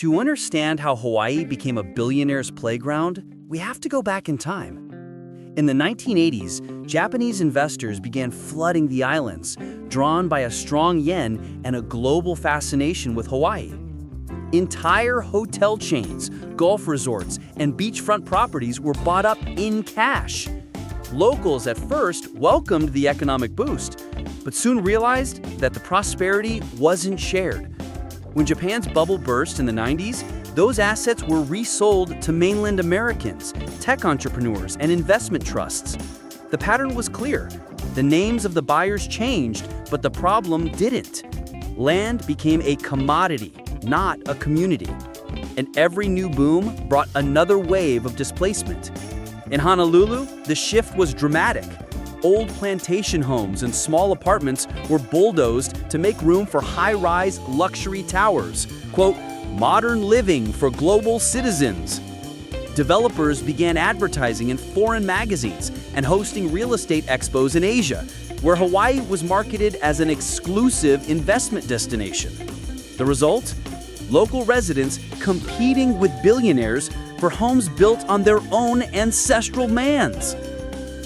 To understand how Hawaii became a billionaire's playground, we have to go back in time. In the 1980s, Japanese investors began flooding the islands, drawn by a strong yen and a global fascination with Hawaii. Entire hotel chains, golf resorts, and beachfront properties were bought up in cash. Locals at first welcomed the economic boost, but soon realized that the prosperity wasn't shared. When Japan's bubble burst in the 90s, those assets were resold to mainland Americans, tech entrepreneurs, and investment trusts. The pattern was clear. The names of the buyers changed, but the problem didn't. Land became a commodity, not a community. And every new boom brought another wave of displacement. In Honolulu, the shift was dramatic. Old plantation homes and small apartments were bulldozed to make room for high-rise luxury towers. Quote, modern living for global citizens. Developers began advertising in foreign magazines and hosting real estate expos in Asia, where Hawaii was marketed as an exclusive investment destination. The result? Local residents competing with billionaires for homes built on their own ancestral lands.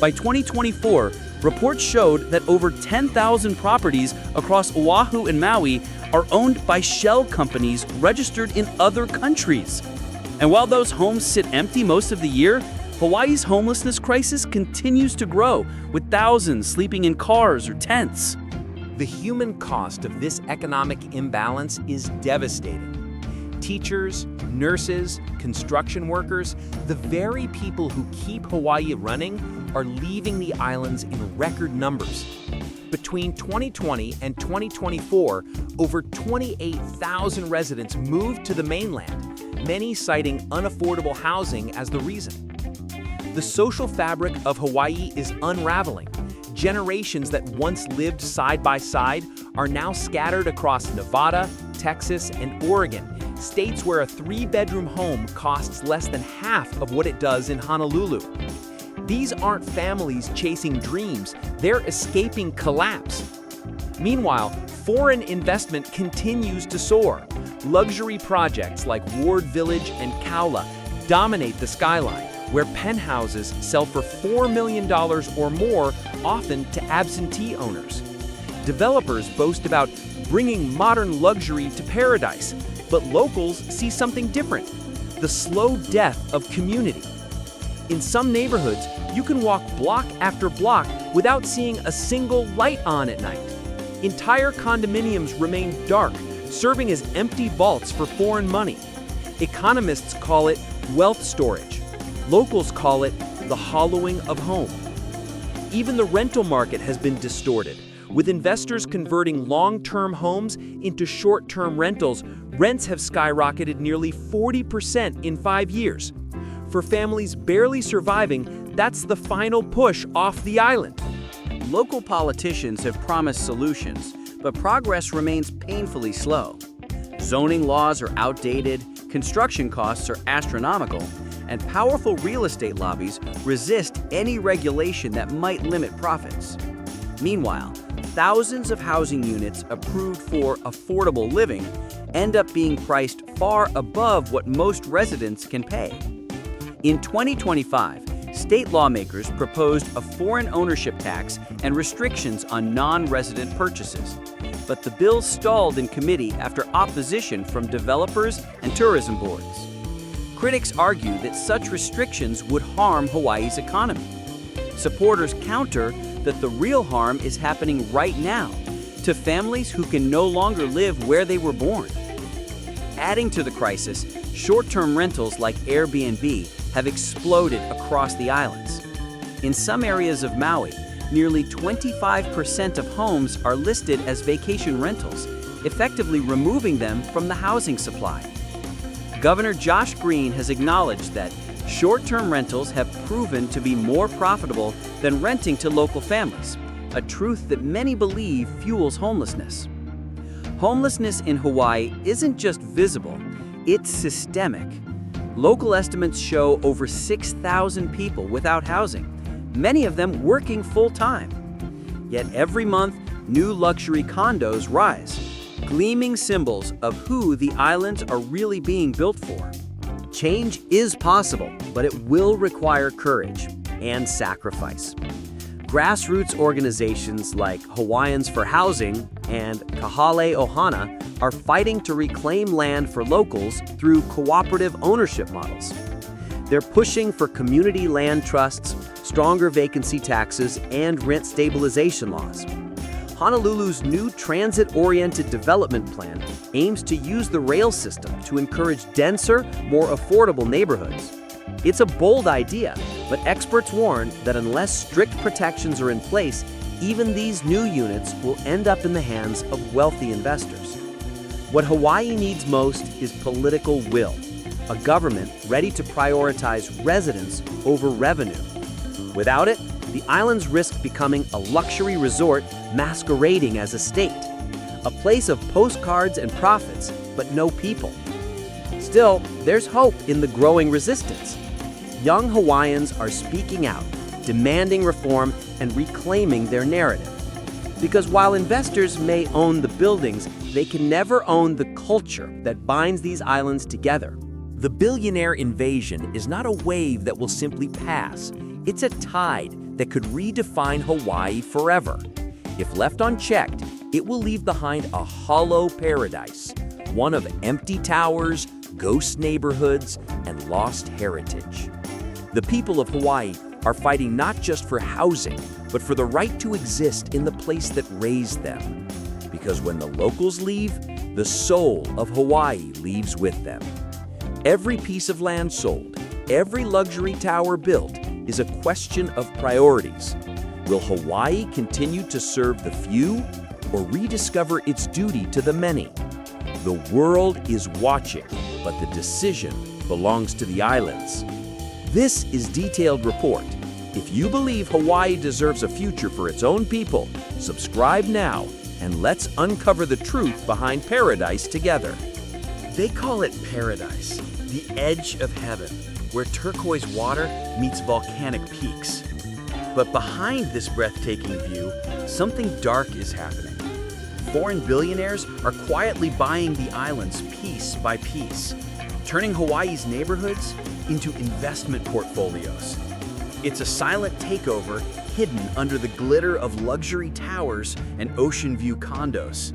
By 2024, reports showed that over 10,000 properties across Oahu and Maui are owned by shell companies registered in other countries. And while those homes sit empty most of the year, Hawaii's homelessness crisis continues to grow, with thousands sleeping in cars or tents. The human cost of this economic imbalance is devastating. Teachers, nurses, construction workers, the very people who keep Hawaii running are leaving the islands in record numbers. Between 2020 and 2024, over 28,000 residents moved to the mainland, many citing unaffordable housing as the reason. The social fabric of Hawaii is unraveling. Generations that once lived side by side are now scattered across Nevada, Texas, and Oregon, states where a 3-bedroom home costs less than half of what it does in Honolulu. These aren't families chasing dreams, they're escaping collapse. Meanwhile, foreign investment continues to soar. Luxury projects like Ward Village and Kaula dominate the skyline, where penthouses sell for $4 million or more, often to absentee owners. Developers boast about bringing modern luxury to paradise, but locals see something different: the slow death of community. In some neighborhoods, you can walk block after block without seeing a single light on at night. Entire condominiums remain dark, serving as empty vaults for foreign money. Economists call it wealth storage. Locals call it the hollowing of home. Even the rental market has been distorted. With investors converting long-term homes into short-term rentals, rents have skyrocketed nearly 40% in 5 years. For families barely surviving, that's the final push off the island. Local politicians have promised solutions, but progress remains painfully slow. Zoning laws are outdated, construction costs are astronomical, and powerful real estate lobbies resist any regulation that might limit profits. Meanwhile, thousands of housing units approved for affordable living end up being priced far above what most residents can pay. In 2025, state lawmakers proposed a foreign ownership tax and restrictions on non-resident purchases. But the bill stalled in committee after opposition from developers and tourism boards. Critics argue that such restrictions would harm Hawaii's economy. Supporters counter that the real harm is happening right now to families who can no longer live where they were born. Adding to the crisis, short-term rentals like Airbnb have exploded across the islands. In some areas of Maui, nearly 25% of homes are listed as vacation rentals, effectively removing them from the housing supply. Governor Josh Green has acknowledged that short-term rentals have proven to be more profitable than renting to local families, a truth that many believe fuels homelessness. Homelessness in Hawaii isn't just visible, it's systemic. Local estimates show over 6,000 people without housing, many of them working full-time. Yet every month, new luxury condos rise. gleaming symbols of who the islands are really being built for. Change is possible, but it will require courage and sacrifice. Grassroots organizations like Hawaiians for Housing and Kahale Ohana are fighting to reclaim land for locals through cooperative ownership models. They're pushing for community land trusts, stronger vacancy taxes, and rent stabilization laws. Honolulu's new transit-oriented development plan aims to use the rail system to encourage denser, more affordable neighborhoods. It's a bold idea, but experts warn that unless strict protections are in place, even these new units will end up in the hands of wealthy investors. What Hawaii needs most is political will, a government ready to prioritize residents over revenue. Without it, the islands risk becoming a luxury resort masquerading as a state, a place of postcards and profits, but no people. Still, there's hope in the growing resistance. Young Hawaiians are speaking out, demanding reform and reclaiming their narrative. Because while investors may own the buildings, they can never own the culture that binds these islands together. The billionaire invasion is not a wave that will simply pass. It's a tide that could redefine Hawaii forever. If left unchecked, it will leave behind a hollow paradise, one of empty towers, ghost neighborhoods, and lost heritage. The people of Hawaii are fighting not just for housing, but for the right to exist in the place that raised them. Because when the locals leave, the soul of Hawaii leaves with them. Every piece of land sold, every luxury tower built, is a question of priorities. Will Hawaii continue to serve the few or rediscover its duty to the many? The world is watching, but the decision belongs to the islands. This is Detailed Report. If you believe Hawaii deserves a future for its own people, subscribe now and let's uncover the truth behind paradise together. They call it paradise, the edge of heaven, where turquoise water meets volcanic peaks. But behind this breathtaking view, something dark is happening. Foreign billionaires are quietly buying the islands piece by piece, turning Hawaii's neighborhoods into investment portfolios. It's a silent takeover hidden under the glitter of luxury towers and ocean view condos.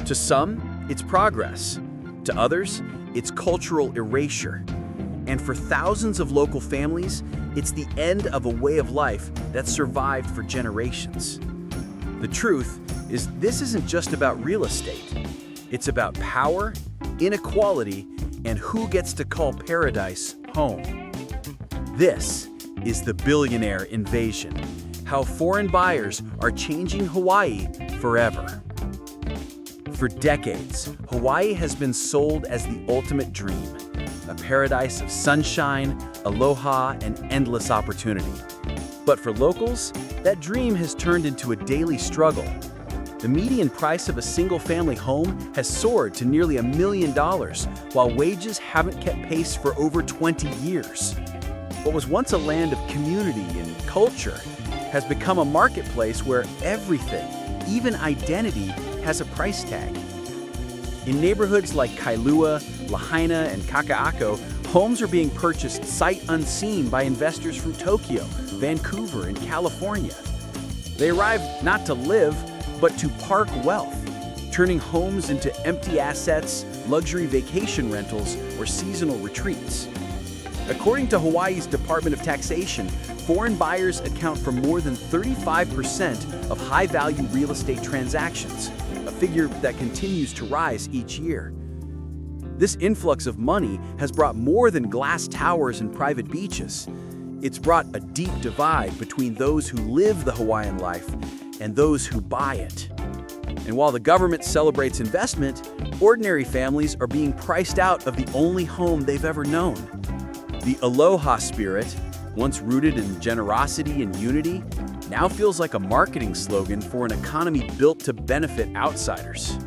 To some, it's progress. To others, it's cultural erasure. And for thousands of local families, it's the end of a way of life that survived for generations. The truth is, this isn't just about real estate. It's about power, inequality, and who gets to call paradise home. This is the billionaire invasion, how foreign buyers are changing Hawaii forever. For decades, Hawaii has been sold as the ultimate dream, a paradise of sunshine, aloha, and endless opportunity. But for locals, that dream has turned into a daily struggle. The median price of a single-family home has soared to nearly $1 million, while wages haven't kept pace for over 20 years. What was once a land of community and culture has become a marketplace where everything, even identity, has a price tag. In neighborhoods like Kailua, Lahaina, and Kaka'ako, homes are being purchased sight unseen by investors from Tokyo, Vancouver, and California. They arrive not to live, but to park wealth, turning homes into empty assets, luxury vacation rentals, or seasonal retreats. According to Hawaii's Department of Taxation, foreign buyers account for more than 35% of high-value real estate transactions, a figure that continues to rise each year. This influx of money has brought more than glass towers and private beaches. It's brought a deep divide between those who live the Hawaiian life and those who buy it. And while the government celebrates investment, ordinary families are being priced out of the only home they've ever known. The aloha spirit, once rooted in generosity and unity, now feels like a marketing slogan for an economy built to benefit outsiders.